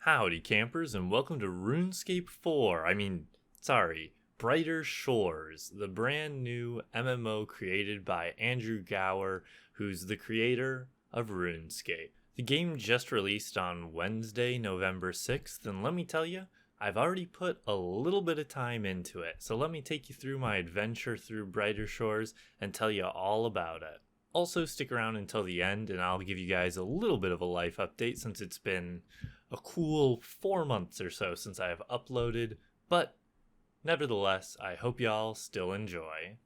Howdy campers and welcome to Runescape 4, Brighter Shores, the brand new MMO created by Andrew Gower, who's the creator of RuneScape. The game just released on Wednesday, November 6th, and let me tell you, I've already put a little bit of time into it, so let me take you through my adventure through Brighter Shores and tell you all about it. Also stick around until the end and I'll give you guys a little bit of a life update since it's been a cool 4 months or so since I have uploaded, but nevertheless, I hope y'all still enjoy.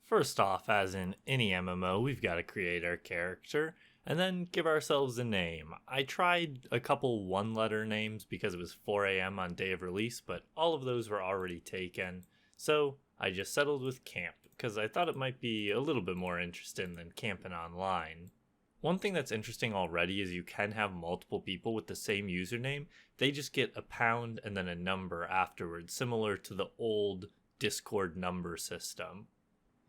First off, as in any MMO, we've got to create our character and then give ourselves a name. I tried a couple one-letter names because it was 4 a.m. on day of release, but all of those were already taken, so I just settled with Camp because I thought it might be a little bit more interesting than camping online. One thing that's interesting already is you can have multiple people with the same username. They just get a pound and then a number afterwards, similar to the old Discord number system.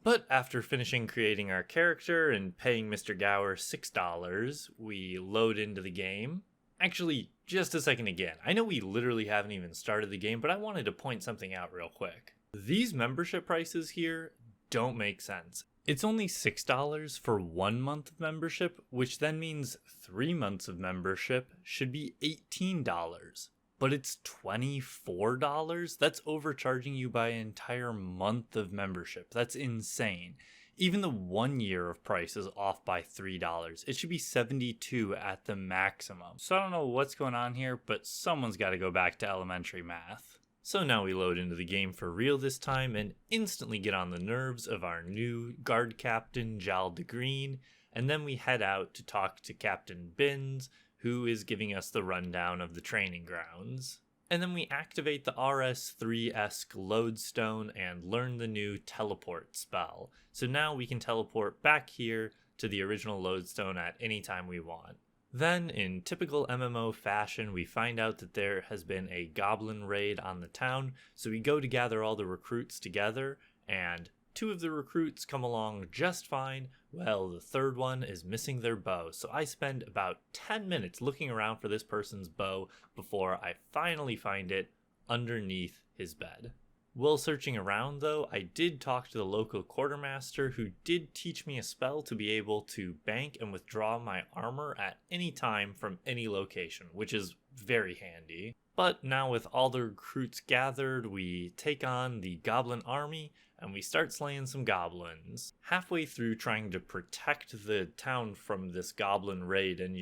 But after finishing creating our character and paying Mr. Gower $6, we load into the game. Actually, just a second again. I know we literally haven't even started the game, but I wanted to point something out real quick. These membership prices here don't make sense. It's only $6 for 1 month of membership, which then means 3 months of membership should be $18. But it's $24? That's overcharging you by an entire month of membership. That's insane. Even the 1 year of price is off by $3. It should be $72 at the maximum. So I don't know what's going on here, but someone's got to go back to elementary math. So now we load into the game for real this time and instantly get on the nerves of our new guard captain, Jal de Green, and then we head out to talk to Captain Binns, who is giving us the rundown of the training grounds. And then we activate the RS3-esque lodestone and learn the new teleport spell. So now we can teleport back here to the original lodestone at any time we want. Then, in typical MMO fashion, we find out that there has been a goblin raid on the town, so we go to gather all the recruits together, and 2 of the recruits come along just fine, while the third one is missing their bow, so I spend about 10 minutes looking around for this person's bow before I finally find it underneath his bed. While searching around though, I did talk to the local quartermaster who did teach me a spell to be able to bank and withdraw my armor at any time from any location, which is very handy. But now with all the recruits gathered, we take on the goblin army and we start slaying some goblins. Halfway through trying to protect the town from this goblin raid and,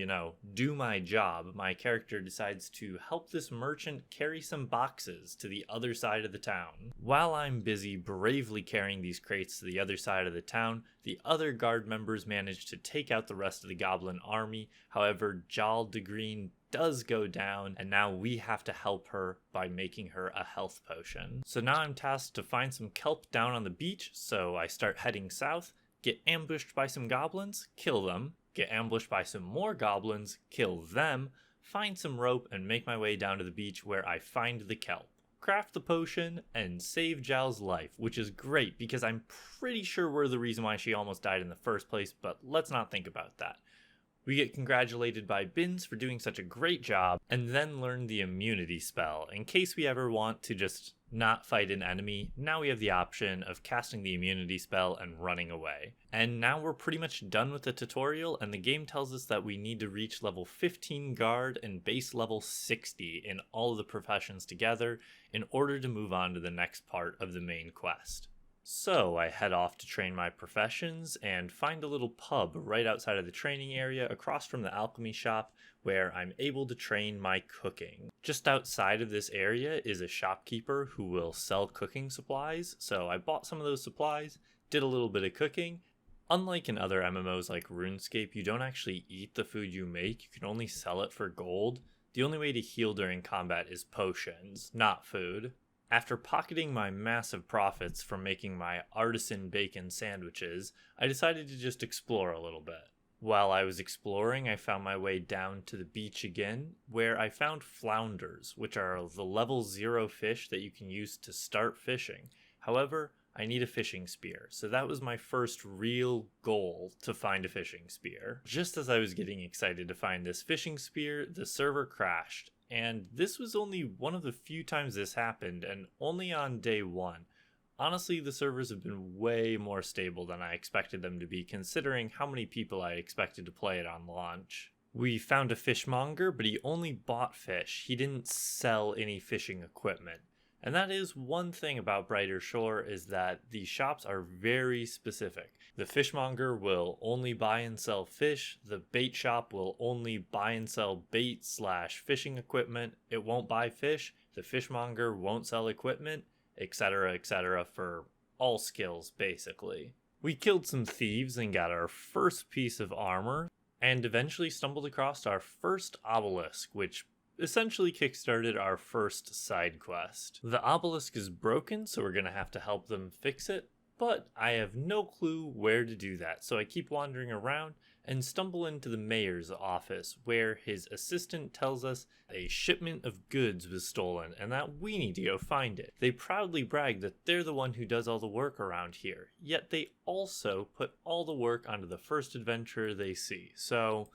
do my job, my character decides to help this merchant carry some boxes to the other side of the town. While I'm busy bravely carrying these crates to the other side of the town, the other guard members manage to take out the rest of the goblin army. However, Jal de Green does go down, and now we have to help her by making her a health potion. So now I'm tasked to find some kelp down on the beach, so I start heading south, get ambushed by some goblins, kill them, get ambushed by some more goblins, kill them, find some rope, and make my way down to the beach where I find the kelp. Craft the potion, and save Jal's life, which is great because I'm pretty sure we're the reason why she almost died in the first place, but let's not think about that. We get congratulated by Binns for doing such a great job, and then learn the immunity spell. In case we ever want to just not fight an enemy, now we have the option of casting the immunity spell and running away. And now we're pretty much done with the tutorial, and the game tells us that we need to reach level 15 guard and base level 60 in all of the professions together in order to move on to the next part of the main quest. So I head off to train my professions and find a little pub right outside of the training area across from the alchemy shop where I'm able to train my cooking. Just outside of this area is a shopkeeper who will sell cooking supplies, so I bought some of those supplies, did a little bit of cooking. Unlike in other MMOs like RuneScape, you don't actually eat the food you make, you can only sell it for gold. The only way to heal during combat is potions, not food. After pocketing my massive profits from making my artisan bacon sandwiches, I decided to just explore a little bit. While I was exploring, I found my way down to the beach again, where I found flounders, which are the level 0 fish that you can use to start fishing. However, I need a fishing spear, so that was my first real goal, to find a fishing spear. Just as I was getting excited to find this fishing spear, the server crashed, and this was only one of the few times this happened, and only on day 1. Honestly, the servers have been way more stable than I expected them to be, considering how many people I expected to play it on launch. We found a fishmonger, but he only bought fish. He didn't sell any fishing equipment. And that is one thing about Brighter Shore, is that the shops are very specific. The fishmonger will only buy and sell fish. The bait shop will only buy and sell bait/fishing equipment. It won't buy fish. The fishmonger won't sell equipment, etc., for all skills, basically. We killed some thieves and got our first piece of armor, and eventually stumbled across our first obelisk, which essentially kickstarted our first side quest. The obelisk is broken, so we're gonna have to help them fix it, but I have no clue where to do that, so I keep wandering around and stumble into the mayor's office, where his assistant tells us a shipment of goods was stolen and that we need to go find it. They proudly brag that they're the one who does all the work around here, yet they also put all the work onto the first adventurer they see, so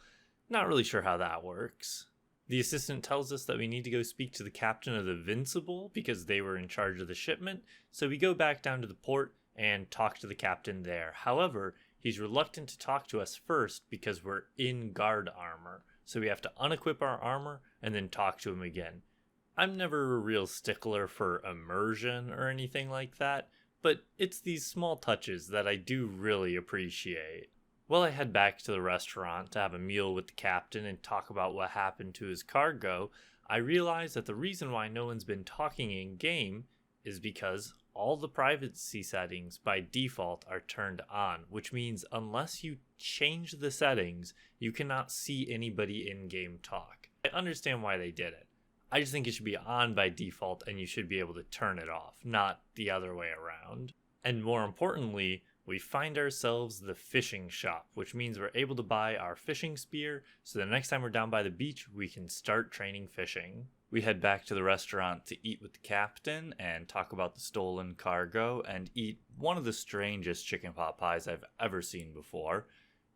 not really sure how that works. The assistant tells us that we need to go speak to the captain of the Invincible because they were in charge of the shipment, so we go back down to the port and talk to the captain there. However, he's reluctant to talk to us first because we're in guard armor, so we have to unequip our armor and then talk to him again. I'm never a real stickler for immersion or anything like that, but it's these small touches that I do really appreciate. Well, I head back to the restaurant to have a meal with the captain and talk about what happened to his cargo. I realize that the reason why no one's been talking in game is because all the privacy settings by default are turned on, which means unless you change the settings, you cannot see anybody in game talk. I understand why they did it. I just think it should be on by default and you should be able to turn it off, not the other way around. And more importantly, we find ourselves the fishing shop, which means we're able to buy our fishing spear, so the next time we're down by the beach, we can start training fishing. We head back to the restaurant to eat with the captain and talk about the stolen cargo and eat one of the strangest chicken pot pies I've ever seen before.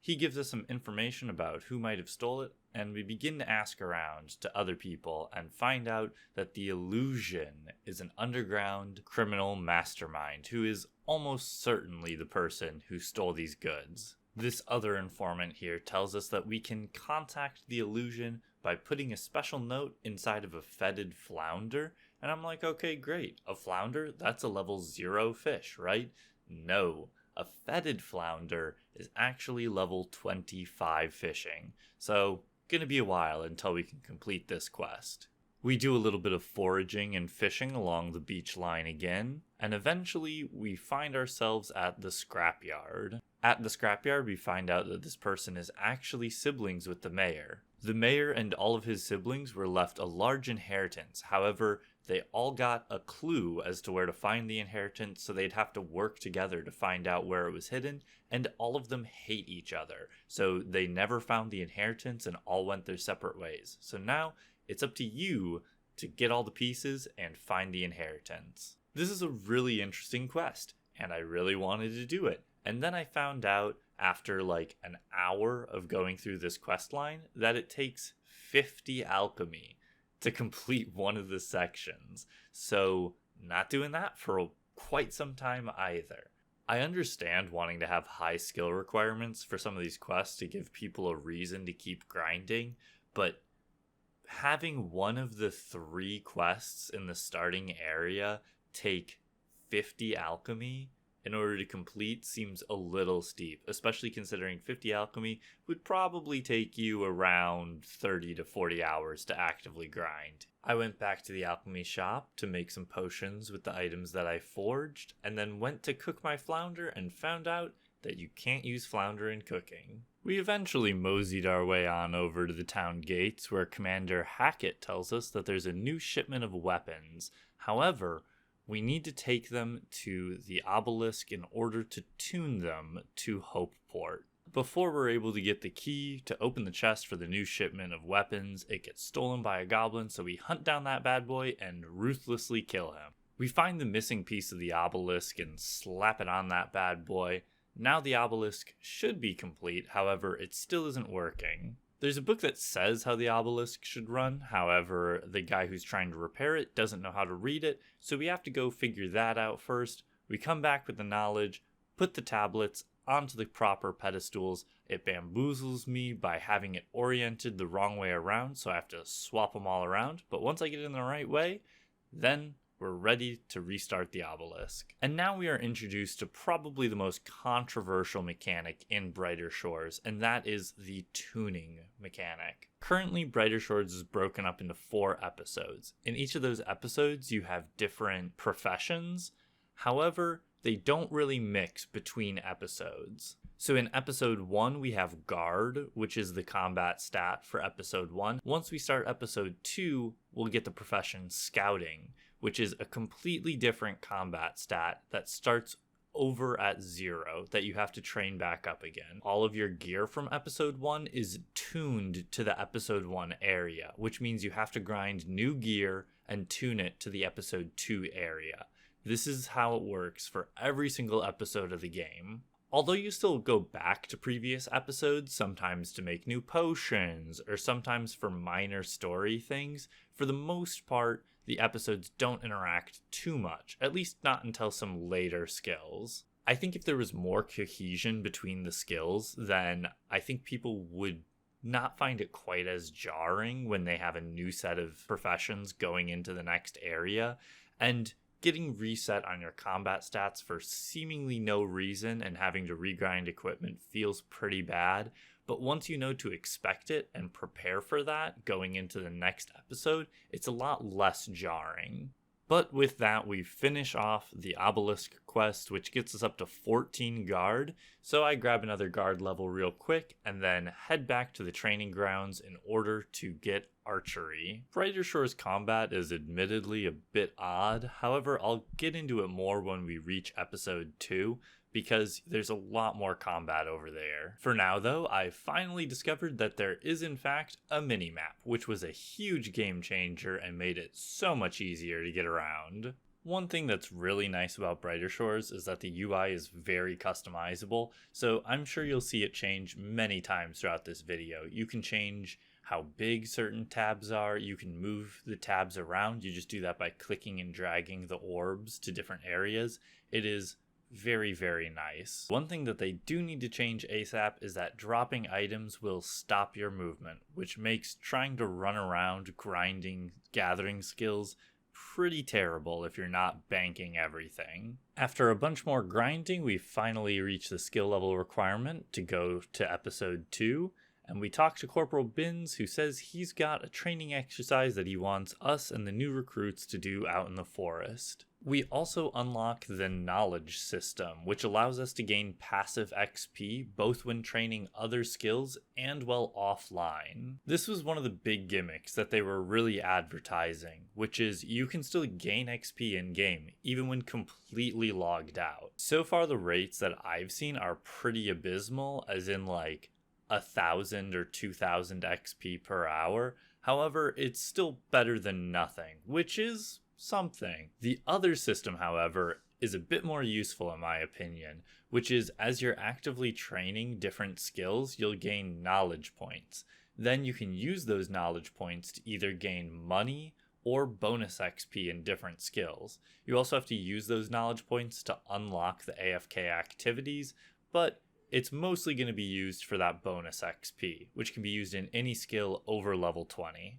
He gives us some information about who might have stole it, and we begin to ask around to other people and find out that the Illusion is an underground criminal mastermind who is almost certainly the person who stole these goods. This other informant here tells us that we can contact the Illusion by putting a special note inside of a fetid flounder, and I'm like, okay, great. A flounder? That's a level 0 fish, right? No. A fetid flounder is actually level 25 fishing, so gonna be a while until we can complete this quest. We do a little bit of foraging and fishing along the beach line again, and eventually we find ourselves at the scrapyard. At the scrapyard, we find out that this person is actually siblings with the mayor. The mayor and all of his siblings were left a large inheritance. However, they all got a clue as to where to find the inheritance, so they'd have to work together to find out where it was hidden, and all of them hate each other. So they never found the inheritance and all went their separate ways. So now it's up to you to get all the pieces and find the inheritance. This is a really interesting quest, and I really wanted to do it. And then I found out after like an hour of going through this quest line that it takes 50 alchemy to complete one of the sections. So not doing that for quite some time either. I understand wanting to have high skill requirements for some of these quests to give people a reason to keep grinding, but having one of the 3 quests in the starting area take 50 alchemy in order to complete seems a little steep, especially considering 50 alchemy would probably take you around 30 to 40 hours to actively grind. I went back to the alchemy shop to make some potions with the items that I forged, and then went to cook my flounder and found out that you can't use flounder in cooking. We eventually moseyed our way on over to the town gates, where Commander Hackett tells us that there's a new shipment of weapons. However, we need to take them to the obelisk in order to tune them to Hopeport. Before we're able to get the key to open the chest for the new shipment of weapons, it gets stolen by a goblin, so we hunt down that bad boy and ruthlessly kill him. We find the missing piece of the obelisk and slap it on that bad boy. Now the obelisk should be complete, however, it still isn't working. There's a book that says how the obelisk should run, however, the guy who's trying to repair it doesn't know how to read it, so we have to go figure that out first. We come back with the knowledge, put the tablets onto the proper pedestals. It bamboozles me by having it oriented the wrong way around, so I have to swap them all around, but once I get it in the right way, then we're ready to restart the obelisk. And now we are introduced to probably the most controversial mechanic in Brighter Shores, and that is the tuning mechanic. Currently, Brighter Shores is broken up into 4 episodes. In each of those episodes, you have different professions. However, they don't really mix between episodes. So in episode 1, we have Guard, which is the combat stat for episode 1. Once we start episode 2, we'll get the profession Scouting, which is a completely different combat stat that starts over at 0 that you have to train back up again. All of your gear from episode 1 is tuned to the episode 1 area, which means you have to grind new gear and tune it to the episode 2 area. This is how it works for every single episode of the game. Although you still go back to previous episodes, sometimes to make new potions, or sometimes for minor story things, for the most part, the episodes don't interact too much, at least not until some later skills. I think if there was more cohesion between the skills, then I think people would not find it quite as jarring when they have a new set of professions going into the next area, and getting reset on your combat stats for seemingly no reason and having to regrind equipment feels pretty bad, but once you know to expect it and prepare for that going into the next episode, it's a lot less jarring. But with that, we finish off the obelisk quest, which gets us up to 14 guard, so I grab another guard level real quick and then head back to the training grounds in order to get archery. Brighter Shores combat is admittedly a bit odd, however I'll get into it more when we reach episode 2, because there's a lot more combat over there. For now though, I finally discovered that there is in fact a mini-map, which was a huge game changer and made it so much easier to get around. One thing that's really nice about Brighter Shores is that the UI is very customizable, so I'm sure you'll see it change many times throughout this video. You can change how big certain tabs are, you can move the tabs around, you just do that by clicking and dragging the orbs to different areas. It is very, very nice. One thing that they do need to change ASAP is that dropping items will stop your movement, which makes trying to run around grinding gathering skills pretty terrible if you're not banking everything. After a bunch more grinding, we finally reach the skill level requirement to go to episode 2, and we talk to Corporal Binns, who says he's got a training exercise that he wants us and the new recruits to do out in the forest. We also unlock the knowledge system, which allows us to gain passive XP both when training other skills and while offline. This was one of the big gimmicks that they were really advertising, which is you can still gain XP in-game, even when completely logged out. So far the rates that I've seen are pretty abysmal, as in like 1,000 or 2,000 XP per hour. However, it's still better than nothing, which is something. The other system, however, is a bit more useful in my opinion, which is as you're actively training different skills, you'll gain knowledge points. Then you can use those knowledge points to either gain money or bonus XP in different skills. You also have to use those knowledge points to unlock the AFK activities, but it's mostly going to be used for that bonus XP, which can be used in any skill over level 20.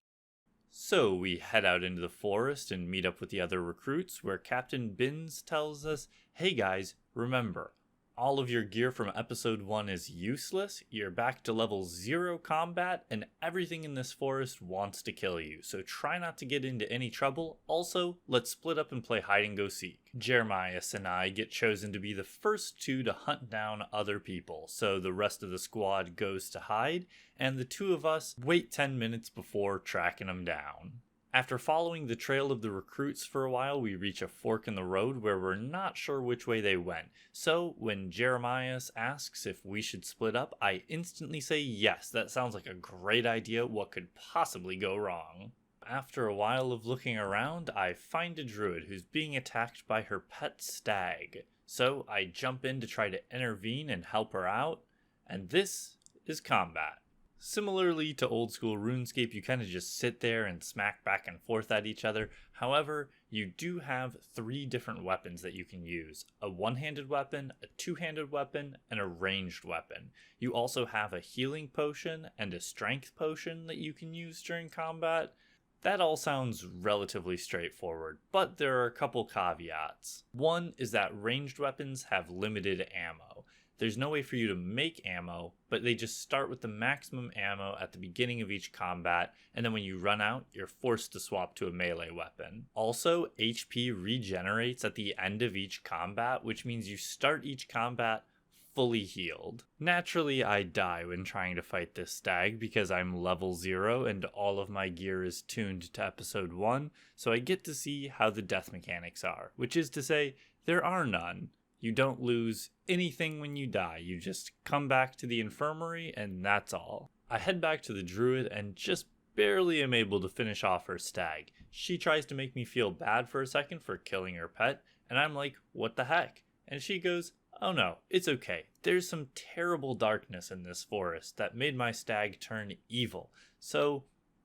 So we head out into the forest and meet up with the other recruits, where Captain Binns tells us, hey guys, remember, all of your gear from episode 1 is useless, you're back to level 0 combat, and everything in this forest wants to kill you, so try not to get into any trouble. Also, let's split up and play hide and go seek. Jeremias and I get chosen to be the first 2 to hunt down other people, so the rest of the squad goes to hide, and the 2 of us wait 10 minutes before tracking them down. After following the trail of the recruits for a while, we reach a fork in the road where we're not sure which way they went. So when Jeremias asks if we should split up, I instantly say yes, that sounds like a great idea, what could possibly go wrong? After a while of looking around, I find a druid who's being attacked by her pet stag. So I jump in to try to intervene and help her out, and this is combat. Similarly to old school RuneScape, you kind of just sit there and smack back and forth at each other. However, you do have 3 different weapons that you can use: a one-handed weapon, a two-handed weapon, and a ranged weapon. You also have a healing potion and a strength potion that you can use during combat. That all sounds relatively straightforward, but there are a couple caveats. One is that ranged weapons have limited ammo. There's no way for you to make ammo, but they just start with the maximum ammo at the beginning of each combat, and then when you run out, you're forced to swap to a melee weapon. Also, HP regenerates at the end of each combat, which means you start each combat fully healed. Naturally, I die when trying to fight this stag because I'm level 0 and all of my gear is tuned to episode 1, so I get to see how the death mechanics are, which is to say, there are none. You don't lose anything when you die, you just come back to the infirmary and that's all. I head back to the druid and just barely am able to finish off her stag. She tries to make me feel bad for a second for killing her pet, and I'm like, what the heck? And she goes, oh no, it's okay. There's some terrible darkness in this forest that made my stag turn evil, so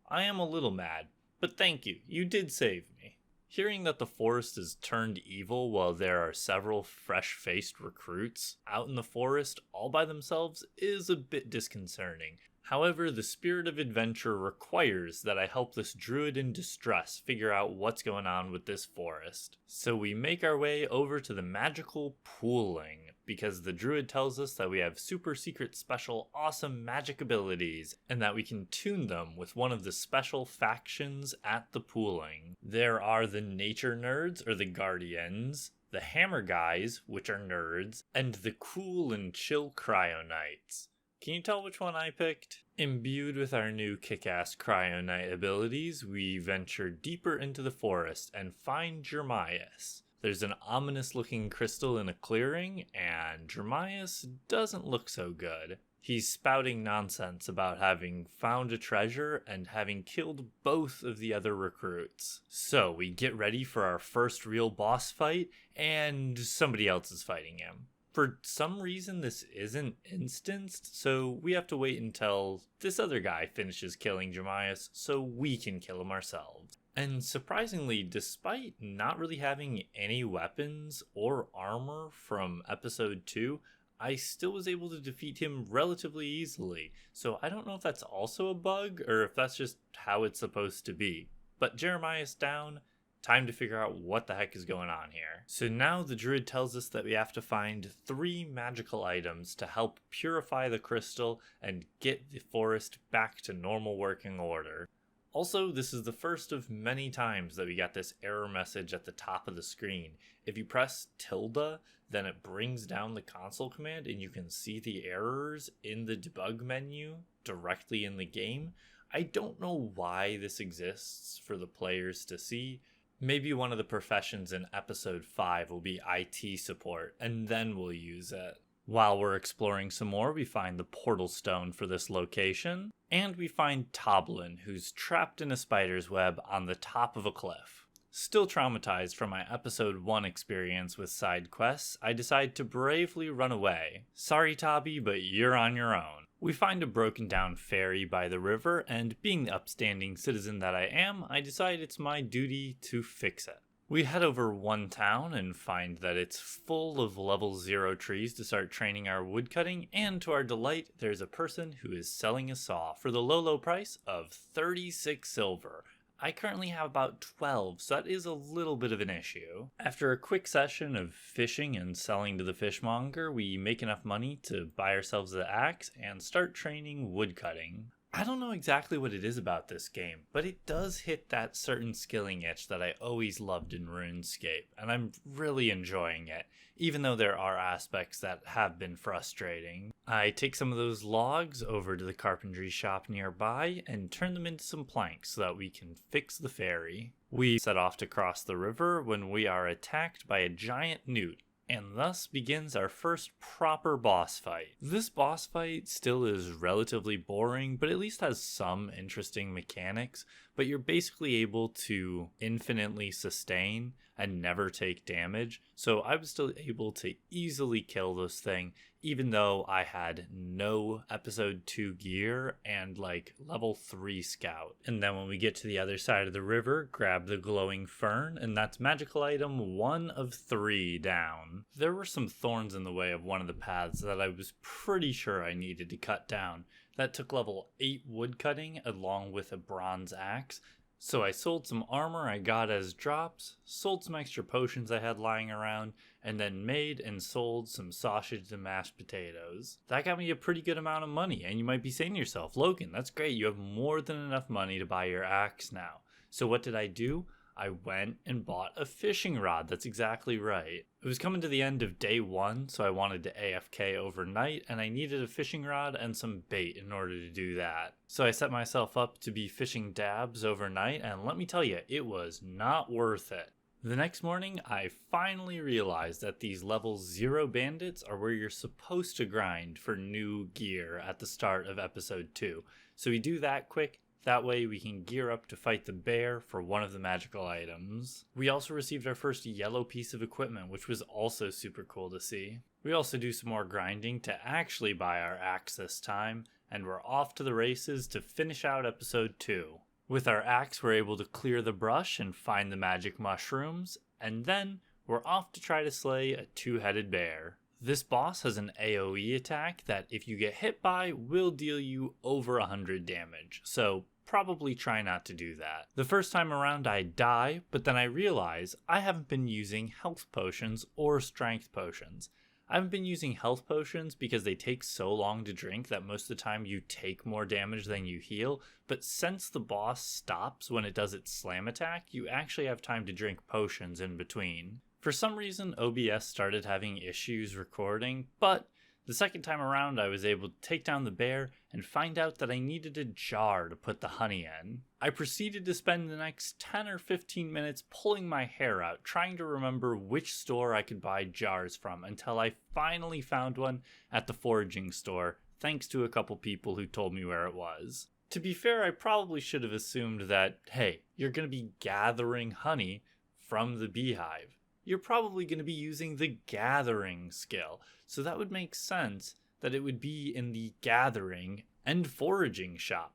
I am a little mad, but thank you, you did save me. Hearing that the forest is turned evil while there are several fresh-faced recruits out in the forest all by themselves is a bit disconcerting. However, the spirit of adventure requires that I help this druid in distress figure out what's going on with this forest. So we make our way over to the magical pooling, because the druid tells us that we have super secret special awesome magic abilities, and that we can tune them with one of the special factions at the pooling. There are the nature nerds, or the guardians, the hammer guys, which are nerds, and the cool and chill cryo knights. Can you tell which one I picked? Imbued with our new kick-ass Cryo Knight abilities, we venture deeper into the forest and find Jeremias. There's an ominous-looking crystal in a clearing, and Jeremias doesn't look so good. He's spouting nonsense about having found a treasure and having killed both of the other recruits. So we get ready for our first real boss fight, and somebody else is fighting him. For some reason, this isn't instanced, so we have to wait until this other guy finishes killing Jeremias so we can kill him ourselves. And surprisingly, despite not really having any weapons or armor from episode 2, I still was able to defeat him relatively easily. So I don't know if that's also a bug or if that's just how it's supposed to be. But Jeremias down. Time to figure out what the heck is going on here. So now the druid tells us that we have to find 3 magical items to help purify the crystal and get the forest back to normal working order. Also, this is the first of many times that we got this error message at the top of the screen. If you press tilde, then it brings down the console command and you can see the errors in the debug menu directly in the game. I don't know why this exists for the players to see. Maybe one of the professions in episode 5 will be IT support, and then we'll use it. While we're exploring some more, we find the portal stone for this location, and we find Toblin, who's trapped in a spider's web on the top of a cliff. Still traumatized from my episode 1 experience with side quests, I decide to bravely run away. Sorry, Tabby, but you're on your own. We find a broken down ferry by the river, and being the upstanding citizen that I am, I decide it's my duty to fix it. We head over one town and find that it's full of level 0 trees to start training our woodcutting, and to our delight, there's a person who is selling a saw for the low price of 36 silver. I currently have about 12, so that is a little bit of an issue. After a quick session of fishing and selling to the fishmonger, we make enough money to buy ourselves the axe and start training woodcutting. I don't know exactly what it is about this game, but it does hit that certain skilling itch that I always loved in RuneScape, and I'm really enjoying it, even though there are aspects that have been frustrating. I take some of those logs over to the carpentry shop nearby and turn them into some planks so that we can fix the ferry. We set off to cross the river when we are attacked by a giant newt, and thus begins our first proper boss fight. This boss fight still is relatively boring, but at least has some interesting mechanics. but you're basically able to infinitely sustain and never take damage. So I was still able to easily kill this thing, even though I had no episode 2 gear and like level 3 scout. And then when we get to the other side of the river, grab the glowing fern, and that's magical item 1 of 3 down. There were some thorns in the way of one of the paths that I was pretty sure I needed to cut down. That took level 8 wood cutting along with a bronze axe. So I sold some armor I got as drops, sold some extra potions I had lying around, and then made and sold some sausage and mashed potatoes. That got me a pretty good amount of money, and you might be saying to yourself, Logan, that's great, you have more than enough money to buy your axe now. So what did I do? I went and bought a fishing rod. That's exactly right. It was coming to the end of day 1, so I wanted to AFK overnight, and I needed a fishing rod and some bait in order to do that. So I set myself up to be fishing dabs overnight, and let me tell you, it was not worth it. The next morning, I finally realized that these level 0 bandits are where you're supposed to grind for new gear at the start of episode 2. So we do that quick. That way we can gear up to fight the bear for one of the magical items. We also received our first yellow piece of equipment, which was also super cool to see. We also do some more grinding to actually buy our axe this time, and we're off to the races to finish out episode 2. With our axe, we're able to clear the brush and find the magic mushrooms, and then we're off to try to slay a 2-headed bear. This boss has an AoE attack that if you get hit by will deal you over 100 damage, so probably try not to do that. The first time around I die, but then I realize I haven't been using health potions or strength potions. I haven't been using health potions because they take so long to drink that most of the time you take more damage than you heal, but since the boss stops when it does its slam attack, you actually have time to drink potions in between. For some reason, OBS started having issues recording, but the second time around I was able to take down the bear and find out that I needed a jar to put the honey in. I proceeded to spend the next 10 or 15 minutes pulling my hair out, trying to remember which store I could buy jars from until I finally found one at the foraging store, thanks to a couple people who told me where it was. To be fair, I probably should have assumed that, hey, you're going to be gathering honey from the beehive. You're probably going to be using the gathering skill, so that would make sense that it would be in the gathering and foraging shop.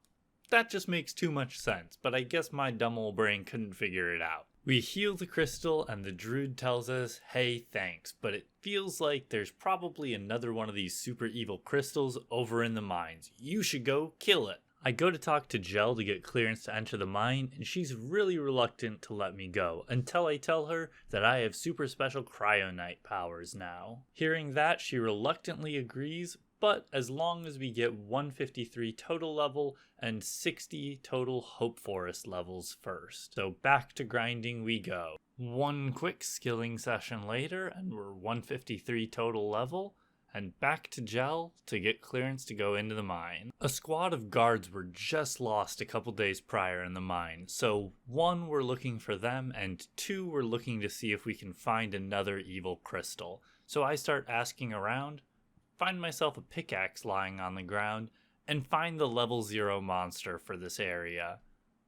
That just makes too much sense, but I guess my dumb old brain couldn't figure it out. We heal the crystal and the druid tells us, hey, thanks, but it feels like there's probably another one of these super evil crystals over in the mines. You should go kill it. I go to talk to Jel to get clearance to enter the mine, and she's really reluctant to let me go, until I tell her that I have super special cryonite powers now. Hearing that, she reluctantly agrees, but as long as we get 153 total level and 60 total Hope Forest levels first. So back to grinding we go. One quick skilling session later, and we're 153 total level. And back to Jel to get clearance to go into the mine. A squad of guards were just lost a couple days prior in the mine, so 1, we're looking for them, and 2, we're looking to see if we can find another evil crystal. So I start asking around, find myself a pickaxe lying on the ground, and find the level 0 monster for this area.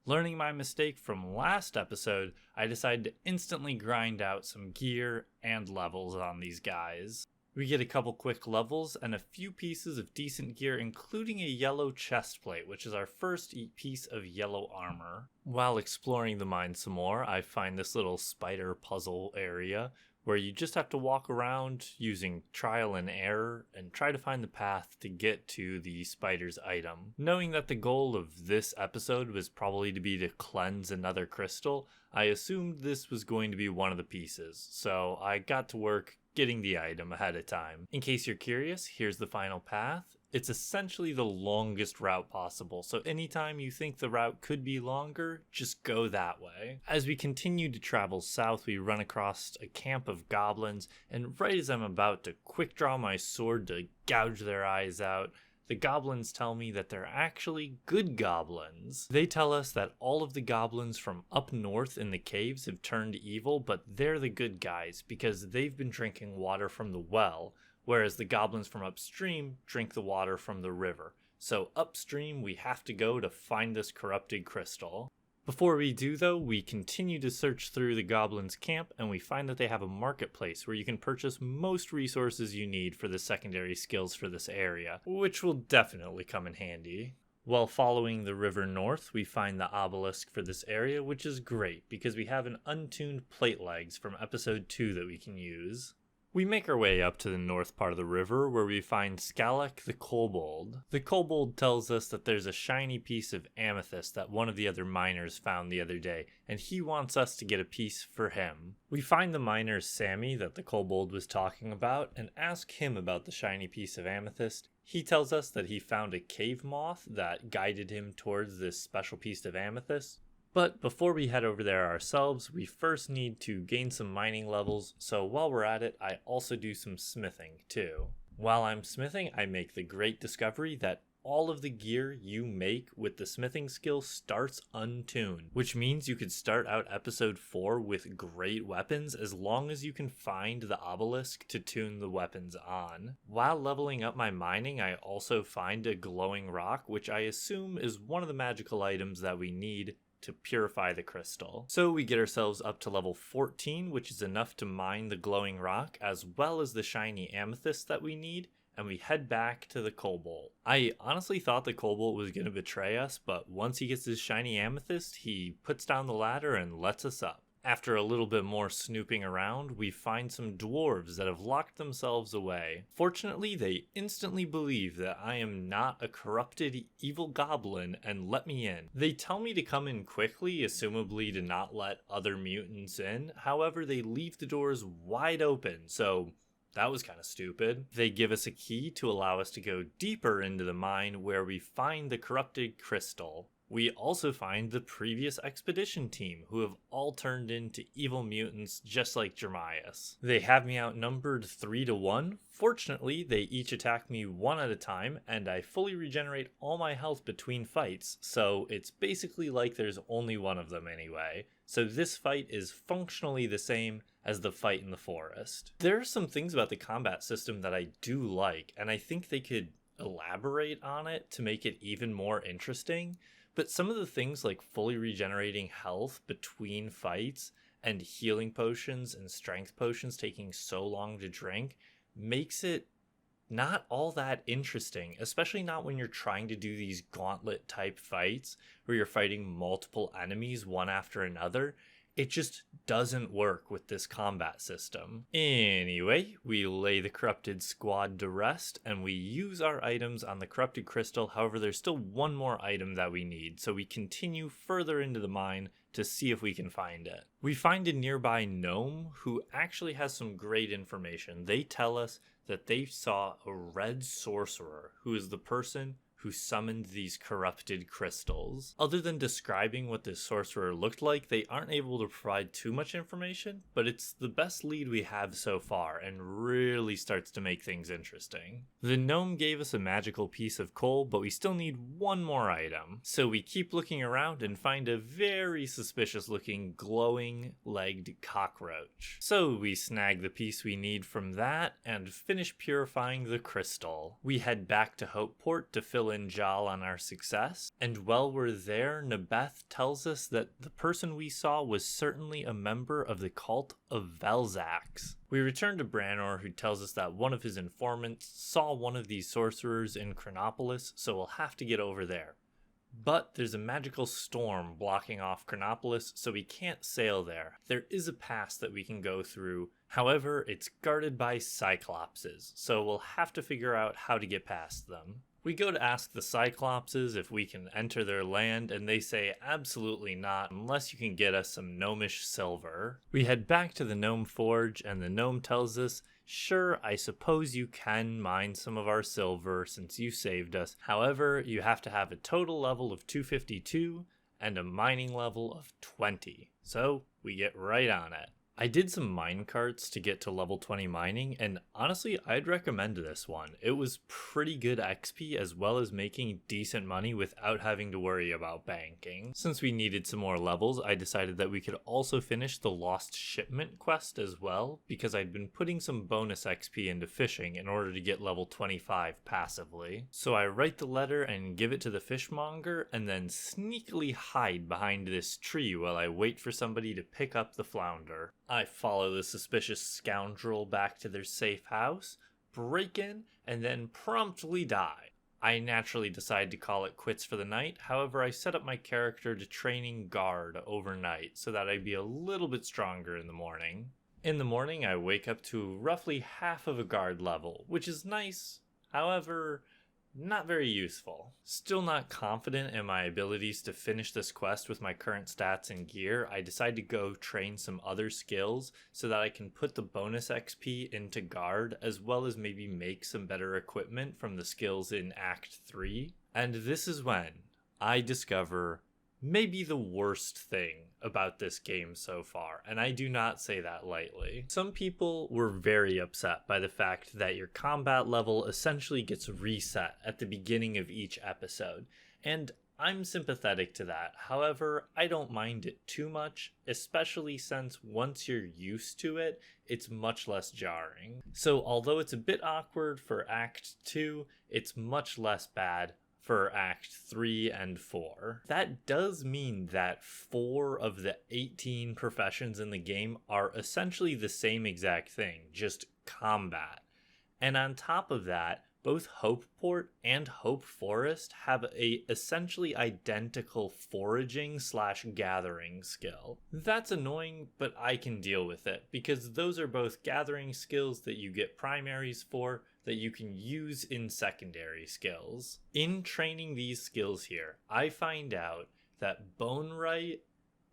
Learning my mistake from last episode, I decided to instantly grind out some gear and levels on these guys. We get a couple quick levels and a few pieces of decent gear, including a yellow chest plate, which is our first piece of yellow armor. While exploring the mine some more, I find this little spider puzzle area where you just have to walk around using trial and error and try to find the path to get to the spider's item. Knowing that the goal of this episode was probably to be to cleanse another crystal, I assumed this was going to be one of the pieces, so I got to work getting the item ahead of time. In case you're curious, here's the final path. It's essentially the longest route possible, so anytime you think the route could be longer, just go that way. As we continue to travel south, we run across a camp of goblins, and right as I'm about to quick draw my sword to gouge their eyes out, the goblins tell me that they're actually good goblins. They tell us that all of the goblins from up north in the caves have turned evil, but they're the good guys because they've been drinking water from the well, whereas the goblins from upstream drink the water from the river. So upstream we have to go to find this corrupted crystal. Before we do though, we continue to search through the goblins' camp and we find that they have a marketplace where you can purchase most resources you need for the secondary skills for this area, which will definitely come in handy. While following the river north, we find the obelisk for this area, which is great because we have an untuned plate legs from episode 2 that we can use. We make our way up to the north part of the river where we find Skalek the Kobold. The Kobold tells us that there's a shiny piece of amethyst that one of the other miners found the other day, and he wants us to get a piece for him. We find the miner Sammy that the Kobold was talking about and ask him about the shiny piece of amethyst. He tells us that he found a cave moth that guided him towards this special piece of amethyst. But before we head over there ourselves, we first need to gain some mining levels, so while we're at it, I also do some smithing too. While I'm smithing, I make the great discovery that all of the gear you make with the smithing skill starts untuned, which means you could start out episode 4 with great weapons as long as you can find the obelisk to tune the weapons on. While leveling up my mining, I also find a glowing rock, which I assume is one of the magical items that we need to purify the crystal. So we get ourselves up to level 14, which is enough to mine the glowing rock as well as the shiny amethyst that we need, and we head back to the Kobold. I honestly thought the Kobold was going to betray us, but once he gets his shiny amethyst, he puts down the ladder and lets us up. After a little bit more snooping around, we find some dwarves that have locked themselves away. Fortunately, they instantly believe that I am not a corrupted evil goblin and let me in. They tell me to come in quickly, assumably to not let other mutants in. However, they leave the doors wide open, so that was kind of stupid. They give us a key to allow us to go deeper into the mine where we find the corrupted crystal. We also find the previous expedition team, who have all turned into evil mutants just like Jeremias. They have me outnumbered 3-1. Fortunately, they each attack me one at a time, and I fully regenerate all my health between fights, so it's basically like there's only one of them anyway. So this fight is functionally the same as the fight in the forest. There are some things about the combat system that I do like, and I think they could elaborate on it to make it even more interesting. But some of the things like fully regenerating health between fights and healing potions and strength potions taking so long to drink makes it not all that interesting, especially not when you're trying to do these gauntlet type fights where you're fighting multiple enemies one after another. It just doesn't work with this combat system. Anyway, we lay the corrupted squad to rest and we use our items on the corrupted crystal. However, there's still one more item that we need, so we continue further into the mine to see if we can find it. We find a nearby gnome who actually has some great information. They tell us that they saw a red sorcerer who is the person who summoned these corrupted crystals. Other than describing what this sorcerer looked like, they aren't able to provide too much information, but it's the best lead we have so far and really starts to make things interesting. The gnome gave us a magical piece of coal, but we still need one more item. So we keep looking around and find a very suspicious looking glowing legged cockroach. So we snag the piece we need from that and finish purifying the crystal. We head back to Hopeport to fill in Jal on our success, and while we're there, Nebeth tells us that the person we saw was certainly a member of the cult of Velzax. We return to Branor, who tells us that one of his informants saw one of these sorcerers in Chronopolis, so we'll have to get over there. But there's a magical storm blocking off Chronopolis, so we can't sail there. There is a pass that we can go through, however, it's guarded by Cyclopses, so we'll have to figure out how to get past them. We go to ask the Cyclopses if we can enter their land, and they say absolutely not unless you can get us some gnomish silver. We head back to the Gnome Forge, and the gnome tells us, sure, I suppose you can mine some of our silver since you saved us. However, you have to have a total level of 252 and a mining level of 20. So we get right on it. I did some mine carts to get to level 20 mining, and honestly, I'd recommend this one. It was pretty good XP as well as making decent money without having to worry about banking. Since we needed some more levels, I decided that we could also finish the Lost Shipment quest as well, because I'd been putting some bonus XP into fishing in order to get level 25 passively. So I write the letter and give it to the fishmonger, and then sneakily hide behind this tree while I wait for somebody to pick up the flounder. I follow the suspicious scoundrel back to their safe house, break in, and then promptly die. I naturally decide to call it quits for the night. However, I set up my character to training guard overnight so that I'd be a little bit stronger in the morning. In the morning, I wake up to roughly half of a guard level, which is nice. However, not very useful. Still not confident in my abilities to finish this quest with my current stats and gear, I decide to go train some other skills so that I can put the bonus XP into guard as well as maybe make some better equipment from the skills in Act 3. And this is when I discover maybe the worst thing about this game so far, and I do not say that lightly. Some people were very upset by the fact that your combat level essentially gets reset at the beginning of each episode, and I'm sympathetic to that. However, I don't mind it too much, especially since once you're used to it, it's much less jarring. So although it's a bit awkward for Act 2, it's much less bad for Act 3 and 4. That does mean that 4 of the 18 professions in the game are essentially the same exact thing, just combat. And on top of that, both Hopeport and Hope Forest have a essentially identical foraging / gathering skill. That's annoying, but I can deal with it because those are both gathering skills that you get primaries for that you can use in secondary skills. In training these skills here, I find out that Bonewright,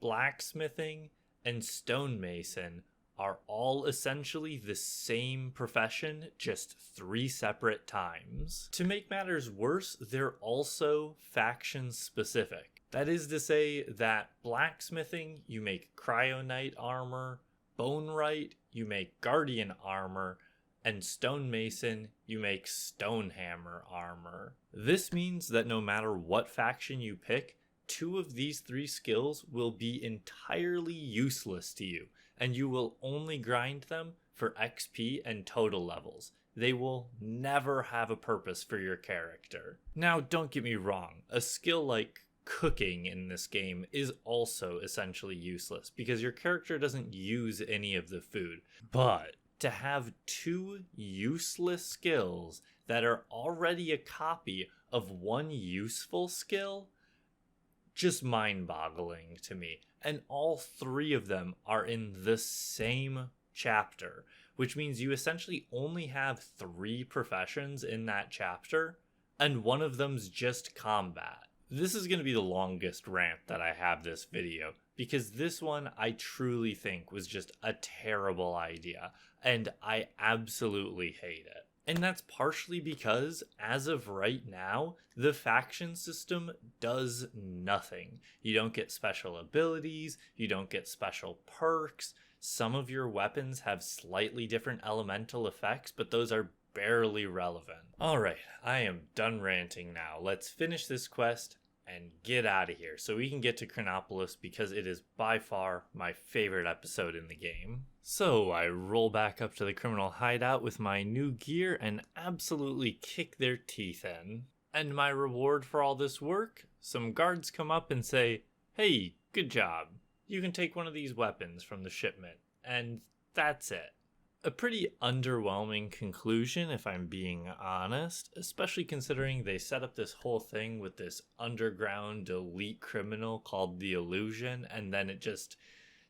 Blacksmithing, and Stonemason are all essentially the same profession, just 3 separate times. To make matters worse, they're also faction specific. That is to say that Blacksmithing, you make Cryonite armor, Bonewright, you make Guardian armor, and Stonemason, you make Stonehammer armor. This means that no matter what faction you pick, 2 of these 3 skills will be entirely useless to you, and you will only grind them for XP and total levels. They will never have a purpose for your character. Now, don't get me wrong, a skill like cooking in this game is also essentially useless because your character doesn't use any of the food. But to have 2 useless skills that are already a copy of one useful skill, just mind-boggling to me. And all 3 of them are in the same chapter, which means you essentially only have 3 professions in that chapter, and one of them's just combat. This is going to be the longest rant that I have this video, because this one I truly think was just a terrible idea, and I absolutely hate it. And that's partially because, as of right now, the faction system does nothing. You don't get special abilities, you don't get special perks. Some of your weapons have slightly different elemental effects, but those are barely relevant. Alright, I am done ranting now. Let's finish this quest and get out of here so we can get to Chronopolis because it is by far my favorite episode in the game. So I roll back up to the criminal hideout with my new gear and absolutely kick their teeth in. And my reward for all this work? Some guards come up and say, "Hey, good job. You can take one of these weapons from the shipment." And that's it. A pretty underwhelming conclusion, if I'm being honest, especially considering they set up this whole thing with this underground elite criminal called the Illusion, and then it just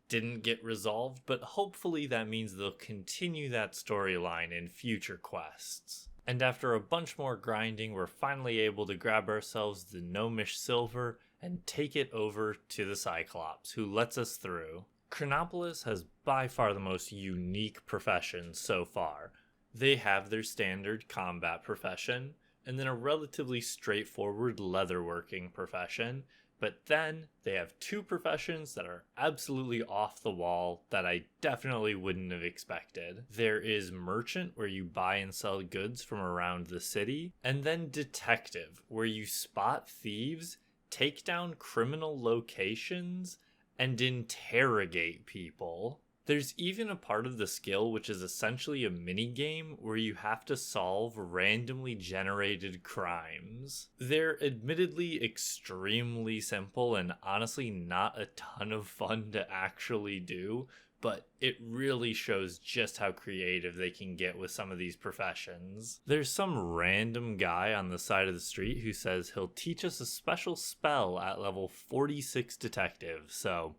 didn't get resolved, but hopefully that means they'll continue that storyline in future quests. And after a bunch more grinding, we're finally able to grab ourselves the gnomish silver and take it over to the Cyclops, who lets us through. Chronopolis has by far the most unique professions so far. They have their standard combat profession, and then a relatively straightforward leatherworking profession, But then they have two professions that are absolutely off the wall that I definitely wouldn't have expected. There is merchant, where you buy and sell goods from around the city, and then detective, where you spot thieves, take down criminal locations, and interrogate people. There's even a part of the skill which is essentially a mini game where you have to solve randomly generated crimes. They're admittedly extremely simple and honestly not a ton of fun to actually do, but it really shows just how creative they can get with some of these professions. There's some random guy on the side of the street who says he'll teach us a special spell at level 46 detective, so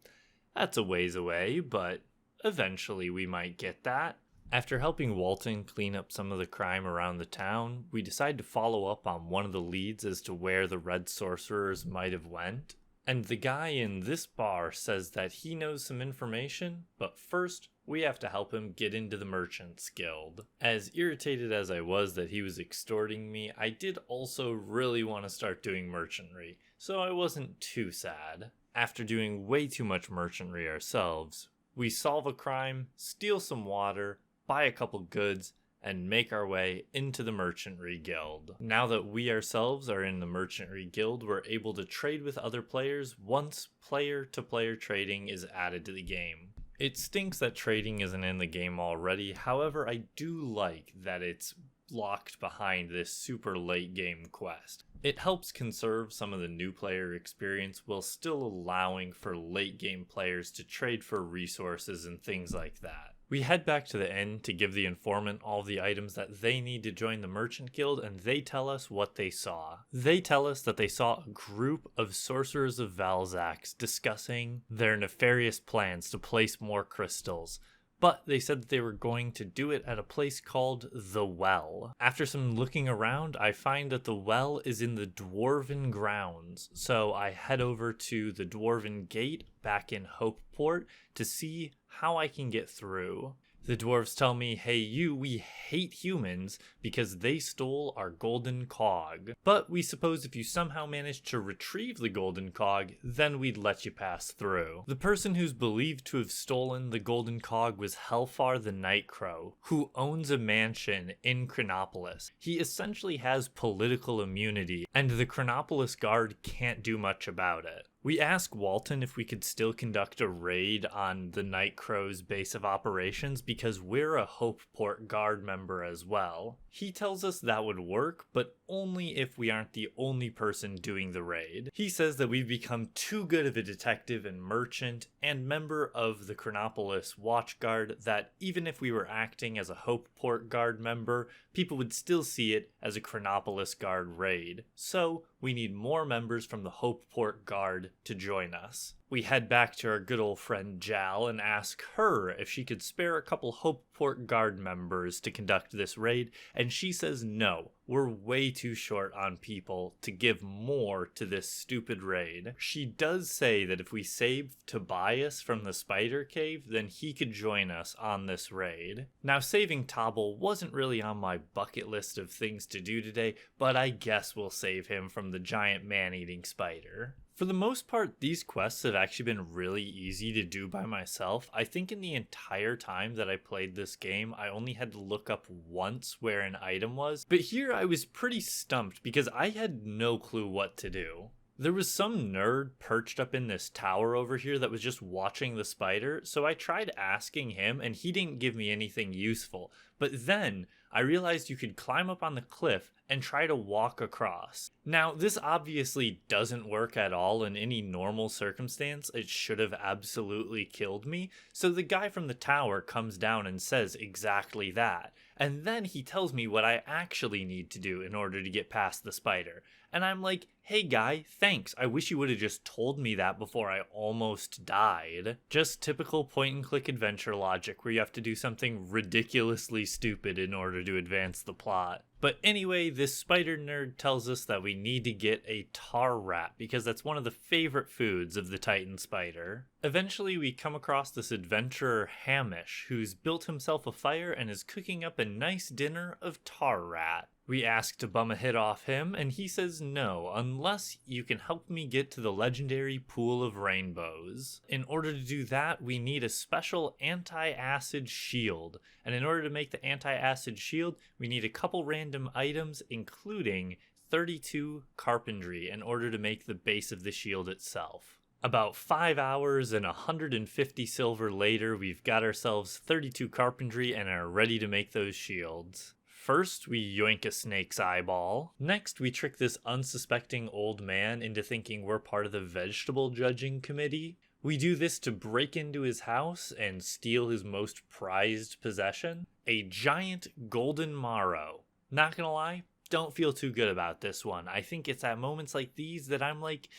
that's a ways away, but eventually we might get that. After helping Walton clean up some of the crime around the town, we decide to follow up on one of the leads as to where the red sorcerers might have went. And the guy in this bar says that he knows some information, but first we have to help him get into the Merchants Guild. As irritated as I was that he was extorting me, I did also really want to start doing merchantry, so I wasn't too sad. After doing way too much merchantry ourselves, we solve a crime, steal some water, buy a couple goods, and make our way into the Merchantry Guild. Now that we ourselves are in the Merchantry Guild, we're able to trade with other players once player-to-player trading is added to the game. It stinks that trading isn't in the game already, however I do like that it's locked behind this super late game quest. It helps conserve some of the new player experience while still allowing for late game players to trade for resources and things like that. We head back to the inn to give the informant all the items that they need to join the Merchant Guild, and they tell us what they saw. They tell us that they saw a group of sorcerers of Valzax discussing their nefarious plans to place more crystals. But they said that they were going to do it at a place called The Well. After some looking around, I find that The Well is in the Dwarven grounds, so I head over to the Dwarven Gate back in Hopeport to see how I can get through. The dwarves tell me, hey we hate humans because they stole our golden cog. But we suppose if you somehow managed to retrieve the golden cog, then we'd let you pass through. The person who's believed to have stolen the golden cog was Helfar the Nightcrow, who owns a mansion in Chronopolis. He essentially has political immunity, and the Chronopolis guard can't do much about it. We ask Walton if we could still conduct a raid on the Nightcrow's base of operations because we're a Hopeport guard member as well. He tells us that would work, but only if we aren't the only person doing the raid. He says that we've become too good of a detective and merchant and member of the Chronopolis Watch Guard that even if we were acting as a Hopeport guard member, people would still see it as a Chronopolis guard raid. So we need more members from the Hopeport guard to join us. We head back to our good old friend Jal and ask her if she could spare a couple Hopeport guard members to conduct this raid, and she says no, we're way too short on people to give more to this stupid raid. She does say that if we save Tobias from the spider cave, then he could join us on this raid. Now, saving Tobble wasn't really on my bucket list of things to do today, but I guess we'll save him from the giant man-eating spider. For the most part, these quests have actually been really easy to do by myself. I think in the entire time that I played this game, I only had to look up once where an item was. But here I was pretty stumped because I had no clue what to do. There was some nerd perched up in this tower over here that was just watching the spider, so I tried asking him and he didn't give me anything useful. But then I realized you could climb up on the cliff and try to walk across. Now, this obviously doesn't work at all in any normal circumstance. It should have absolutely killed me. So the guy from the tower comes down and says exactly that. And then he tells me what I actually need to do in order to get past the spider. And I'm like, hey guy, thanks. I wish you would have just told me that before I almost died. Just typical point and click adventure logic where you have to do something ridiculously stupid in order to advance the plot. But anyway, this spider nerd tells us that we need to get a tar rat because that's one of the favorite foods of the Titan spider. Eventually, we come across this adventurer Hamish, who's built himself a fire and is cooking up a nice dinner of tar rat. We ask to bum a hit off him, and he says no, unless you can help me get to the legendary Pool of Rainbows. In order to do that, we need a special anti-acid shield, and in order to make the anti-acid shield, we need a couple random items, including 32 carpentry, in order to make the base of the shield itself. About 5 hours and 150 silver later, we've got ourselves 32 carpentry and are ready to make those shields. First, we yoink a snake's eyeball. Next, we trick this unsuspecting old man into thinking we're part of the vegetable judging committee. We do this to break into his house and steal his most prized possession, a giant golden marrow. Not gonna lie, don't feel too good about this one. I think it's at moments like these that I'm like,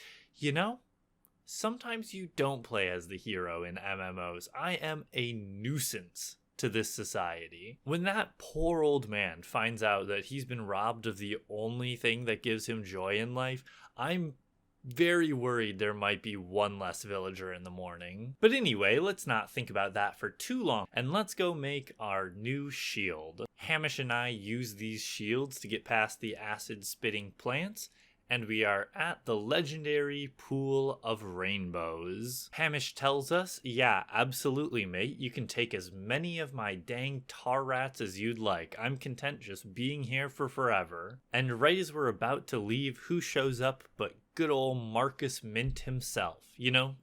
sometimes you don't play as the hero in MMOs. I am a nuisance to this society. When that poor old man finds out that he's been robbed of the only thing that gives him joy in life, I'm very worried there might be one less villager in the morning. But anyway, let's not think about that for too long, and let's go make our new shield. Hamish and I use these shields to get past the acid-spitting plants, and we are at the legendary Pool of Rainbows. Hamish tells us, yeah, absolutely, mate. You can take as many of my dang tar rats as you'd like. I'm content just being here for forever. And right as we're about to leave, who shows up but good old Marcus Mint himself.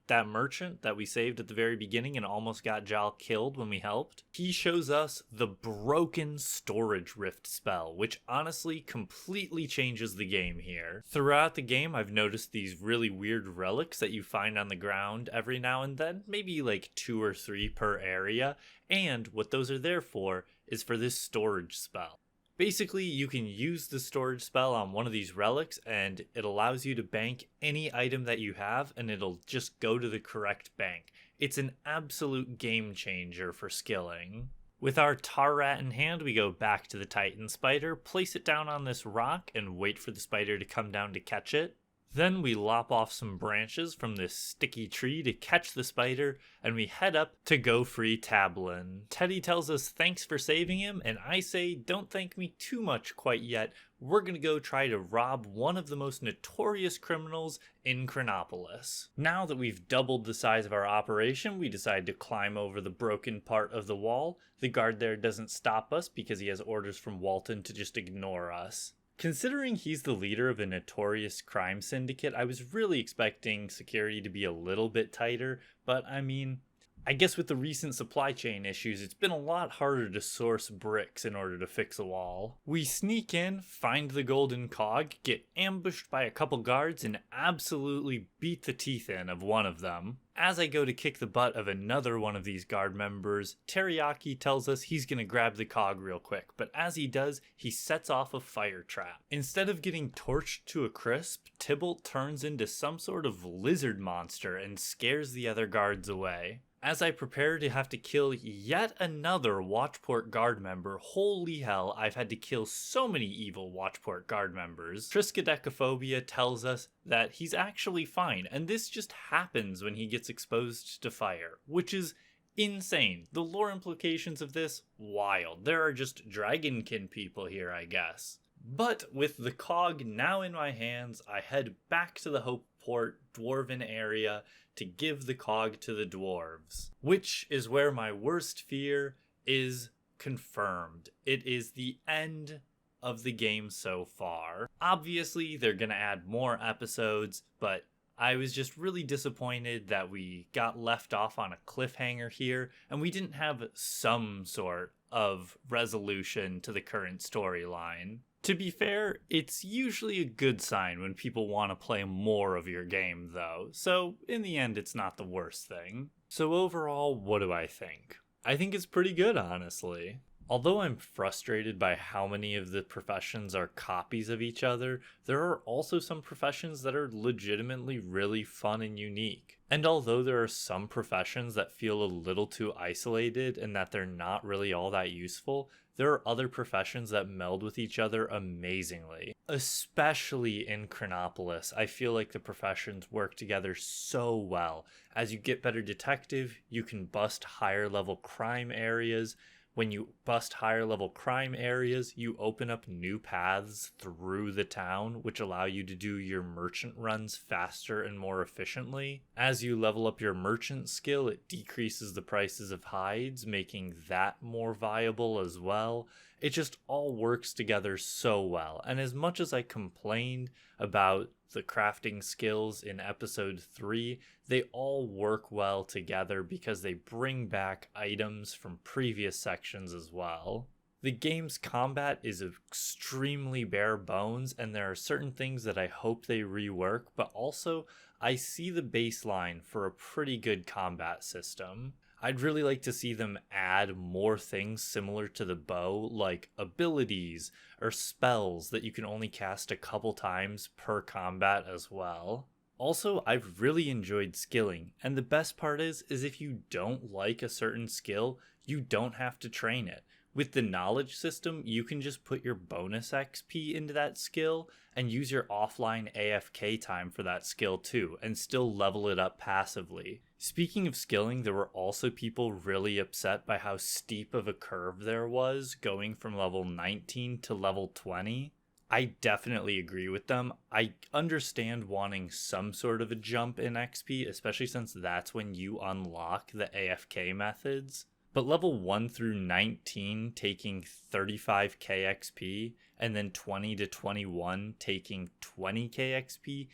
That merchant that we saved at the very beginning and almost got Jal killed when we helped. He shows us the Broken Storage Rift spell, which honestly completely changes the game here. Throughout the game, I've noticed these really weird relics that you find on the ground every now and then, maybe like 2 or 3 per area, and what those are there for is for this storage spell. Basically, you can use the storage spell on one of these relics, and it allows you to bank any item that you have, and it'll just go to the correct bank. It's an absolute game changer for skilling. With our tar rat in hand, we go back to the Titan spider, place it down on this rock, and wait for the spider to come down to catch it. Then we lop off some branches from this sticky tree to catch the spider, and we head up to go free Tablin. Teddy tells us thanks for saving him, and I say don't thank me too much quite yet. We're gonna go try to rob one of the most notorious criminals in Chronopolis. Now that we've doubled the size of our operation, we decide to climb over the broken part of the wall. The guard there doesn't stop us because he has orders from Walton to just ignore us. Considering he's the leader of a notorious crime syndicate, I was really expecting security to be a little bit tighter, but I guess with the recent supply chain issues, it's been a lot harder to source bricks in order to fix a wall. We sneak in, find the golden cog, get ambushed by a couple guards, and absolutely beat the teeth in of one of them. As I go to kick the butt of another one of these guard members, Teriyaki tells us he's gonna grab the cog real quick, but as he does, he sets off a fire trap. Instead of getting torched to a crisp, Tybalt turns into some sort of lizard monster and scares the other guards away. As I prepare to have to kill yet another Watchport guard member, holy hell, I've had to kill so many evil Watchport guard members. Triskaidekaphobia tells us that he's actually fine, and this just happens when he gets exposed to fire, which is insane. The lore implications of this, wild. There are just dragonkin people here, I guess. But with the cog now in my hands, I head back to the Hopeport dwarven area to give the cog to the dwarves, which is where my worst fear is confirmed. It is the end of the game so far. Obviously, they're gonna add more episodes, but I was just really disappointed that we got left off on a cliffhanger here, and we didn't have some sort of resolution to the current storyline. To be fair, it's usually a good sign when people want to play more of your game, though, so in the end, it's not the worst thing. So overall, what do I think? I think it's pretty good, honestly. Although I'm frustrated by how many of the professions are copies of each other, there are also some professions that are legitimately really fun and unique. And although there are some professions that feel a little too isolated and that they're not really all that useful, there are other professions that meld with each other amazingly. Especially in Chronopolis, I feel like the professions work together so well. As you get better detective, you can bust higher level crime areas, When you bust higher level crime areas, you open up new paths through the town, which allow you to do your merchant runs faster and more efficiently. As you level up your merchant skill, it decreases the prices of hides, making that more viable as well. It just all works together so well. And as much as I complained about the crafting skills in episode 3, they all work well together because they bring back items from previous sections as well. The game's combat is extremely bare bones, and there are certain things that I hope they rework, but also I see the baseline for a pretty good combat system. I'd really like to see them add more things similar to the bow, like abilities or spells that you can only cast a couple times per combat as well. Also, I've really enjoyed skilling, and the best part is if you don't like a certain skill, you don't have to train it. With the knowledge system, you can just put your bonus XP into that skill and use your offline AFK time for that skill too, and still level it up passively. Speaking of skilling, there were also people really upset by how steep of a curve there was going from level 19 to level 20. I definitely agree with them. I understand wanting some sort of a jump in XP, especially since that's when you unlock the AFK methods. But level 1 through 19 taking 35k XP and then 20 to 21 taking 20k XP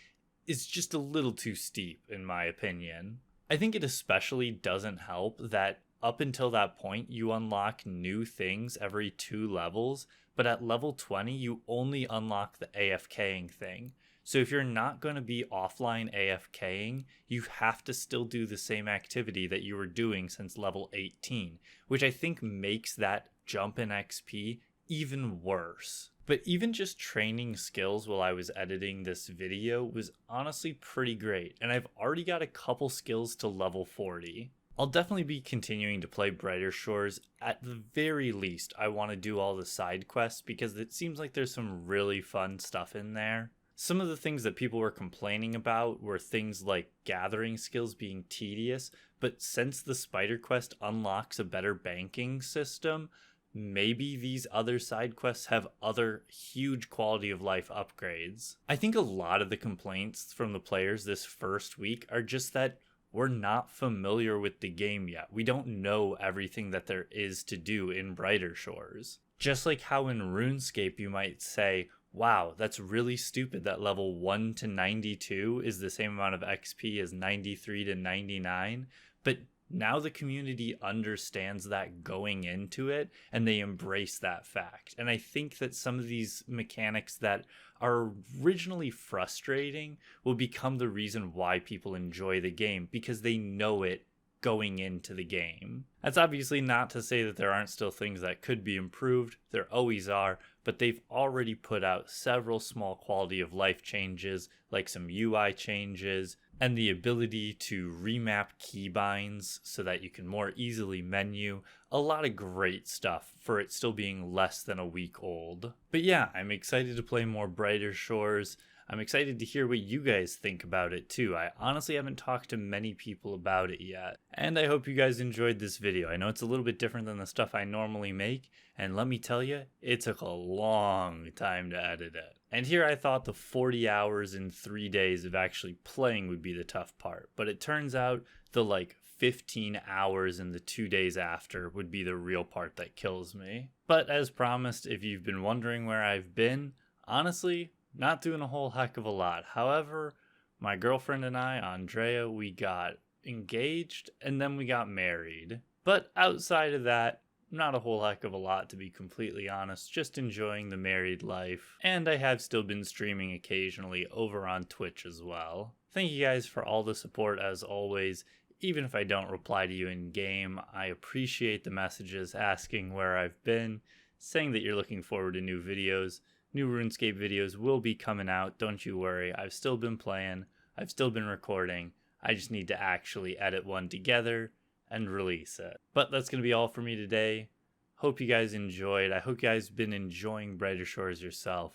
is just a little too steep in my opinion. I think it especially doesn't help that up until that point you unlock new things every 2 levels, but at level 20 you only unlock the AFKing thing. So if you're not going to be offline AFKing, you have to still do the same activity that you were doing since level 18, which I think makes that jump in XP even worse. But even just training skills while I was editing this video was honestly pretty great, and I've already got a couple skills to level 40. I'll definitely be continuing to play Brighter Shores. At the very least, I want to do all the side quests because it seems like there's some really fun stuff in there. Some of the things that people were complaining about were things like gathering skills being tedious, but since the spider quest unlocks a better banking system, maybe these other side quests have other huge quality of life upgrades. I think a lot of the complaints from the players this first week are just that we're not familiar with the game yet. We don't know everything that there is to do in Brighter Shores. Just like how in RuneScape you might say, wow, that's really stupid that level 1 to 92 is the same amount of XP as 93 to 99. But now the community understands that going into it, and they embrace that fact. And I think that some of these mechanics that are originally frustrating will become the reason why people enjoy the game, because they know it going into the game. That's obviously not to say that there aren't still things that could be improved. There always are, but they've already put out several small quality of life changes, like some UI changes, and the ability to remap keybinds so that you can more easily menu. A lot of great stuff for it still being less than a week old. But yeah, I'm excited to play more Brighter Shores. I'm excited to hear what you guys think about it too. I honestly haven't talked to many people about it yet. And I hope you guys enjoyed this video. I know it's a little bit different than the stuff I normally make, and let me tell you, it took a long time to edit it. And here I thought the 40 hours in 3 days of actually playing would be the tough part, but it turns out the 15 hours in the 2 days after would be the real part that kills me. But as promised, if you've been wondering where I've been, honestly, not doing a whole heck of a lot. However, my girlfriend and I, Andrea, we got engaged and then we got married. But outside of that, not a whole heck of a lot, to be completely honest. Just enjoying the married life. And I have still been streaming occasionally over on Twitch as well. Thank you guys for all the support as always. Even if I don't reply to you in game, I appreciate the messages asking where I've been, saying that you're looking forward to new videos. New RuneScape videos will be coming out, don't you worry. I've still been playing, I've still been recording. I just need to actually edit one together and release it. But that's going to be all for me today. Hope you guys enjoyed. I hope you guys have been enjoying Brighter Shores yourself.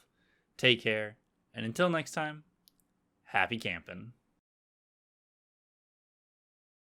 Take care, and until next time, happy camping.